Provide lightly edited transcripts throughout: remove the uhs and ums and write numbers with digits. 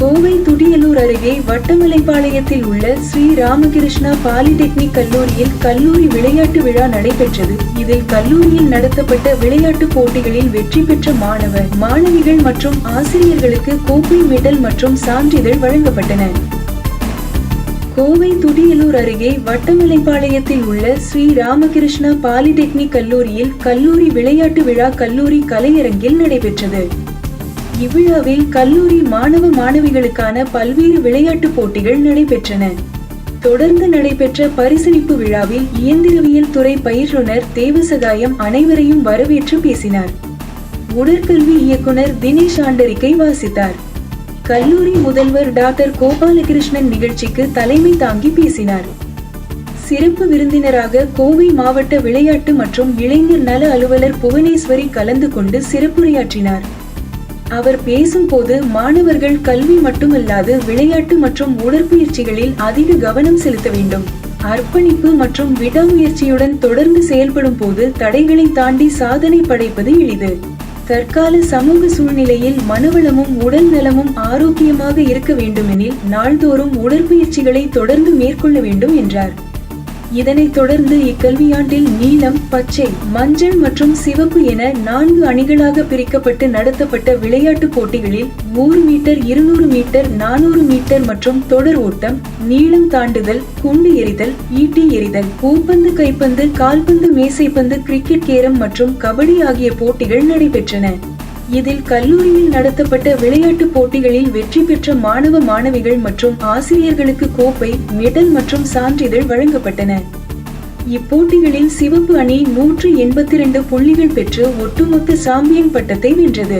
கோவை துடியலூர் அருகே வட்டமலைப்பாளையத்தில் உள்ள ஸ்ரீ ராமகிருஷ்ணா பாலிடெக்னிக் கல்லூரியில் கல்லூரி விளையாட்டு விழா நடைபெற்றது. இதில் கல்லூரியில் நடத்தப்பட்ட விளையாட்டு போட்டிகளில் வெற்றி பெற்ற மாணவிகள் மற்றும் ஆசிரியர்களுக்கு கோப்பை, மெடல் மற்றும் சான்றிதழ் வழங்கப்பட்டன. கோவை துடியலூர் அருகே வட்டமலைப்பாளையத்தில் உள்ள ஸ்ரீ ராமகிருஷ்ணா பாலிடெக்னிக் கல்லூரியில் கல்லூரி விளையாட்டு விழா கல்லூரி கலையரங்கில் நடைபெற்றது. இவ்விழாவில் கல்லூரி மாணவிகளுக்கான பல்வேறு விளையாட்டு போட்டிகள் நடைபெற்றன. தொடர்ந்து நடைபெற்ற பரிசளிப்பு விழாவில் இயந்திரவியல் துறை பயிற்றுனர் தேவசகாயம் அனைவரையும் வரவேற்று பேசினார். உடற்கல்வி இயக்குனர் தினேஷ் ஆண்டறிக்கை வாசித்தார். கல்லூரி முதல்வர் டாக்டர் கோபாலகிருஷ்ணன் நிகழ்ச்சிக்கு தலைமை தாங்கி பேசினார். சிறப்பு விருந்தினராக கோவை மாவட்ட விளையாட்டு மற்றும் இளைஞர் நல அலுவலர் புவனேஸ்வரி கலந்து கொண்டு சிறப்புரையாற்றினார். அவர் பேசும்போது மாணவர்கள் கல்வி மட்டுமல்லாது விளையாட்டு மற்றும் உடற்பயிற்சிகளில் அதிக கவனம் செலுத்த வேண்டும். அர்ப்பணிப்பு மற்றும் விடாமுயற்சியுடன் தொடர்ந்து செயல்படும் போது தடைகளை தாண்டி சாதனை படைப்பது எளிது. தற்கால சமூக சூழ்நிலையில் மனவளமும் உடல் நலமும் ஆரோக்கியமாக இருக்க வேண்டுமெனில் நாள்தோறும் உடற்பயிற்சிகளை தொடர்ந்து மேற்கொள்ள வேண்டும் என்றார். இதனைத் தொடர்ந்து இக்கல்வியாண்டில் நீலம், பச்சை, மஞ்சள் மற்றும் சிவப்பு என 4 அணிகளாக பிரிக்கப்பட்டு நடத்தப்பட்ட விளையாட்டு போட்டிகளில் 100 மீட்டர், 200 மீட்டர், 400 மீட்டர் மற்றும் தொடர் ஓட்டம், நீளம் தாண்டுதல், குண்டு எறிதல், ஈட்டி எறிதல், பூப்பந்து, கைப்பந்து, கால்பந்து, மேசைப்பந்து, கிரிக்கெட், கேரம் மற்றும் கபடி ஆகிய போட்டிகள் நடைபெற்றன. இதில் கல்லூரியில் நடத்தப்பட்ட விளையாட்டு போட்டிகளில் வெற்றி பெற்ற மாணவிகள் மற்றும் ஆசிரியர்களுக்கு கோப்பை, மெடல் மற்றும் சான்றிதழ் வழங்கப்பட்டன. இப்போட்டிகளில் சிவப்பு அணி 182 புள்ளிகள் பெற்று ஒட்டுமொத்த சாம்பியன் பட்டத்தை வென்றது.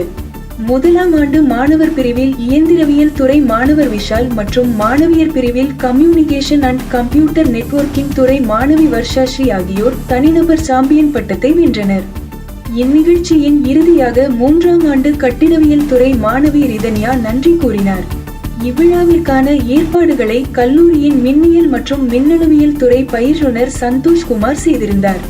முதலாம் ஆண்டு மாணவர் பிரிவில் இயந்திரவியல் துறை மாணவர் விஷால் மற்றும் மாணவியர் பிரிவில் கம்யூனிகேஷன் அண்ட் கம்ப்யூட்டர் நெட்வொர்க்கிங் துறை மாணவி வர்ஷாஸ்ரீ ஆகியோர் தனிநபர் சாம்பியன் பட்டத்தை வென்றனர். இந்நிகழ்ச்சியின் இறுதியாக 3ஆம் ஆண்டு கட்டிடவியல் துறை மாணவி ரிதன்யா நன்றி கூறினார். இவ்விழாவிற்கான ஏற்பாடுகளை கல்லூரியின் மின்னியல் மற்றும் மின்னணுவியல் துறை பயிற்றுனர் சந்தோஷ்குமார் செய்திருந்தார்.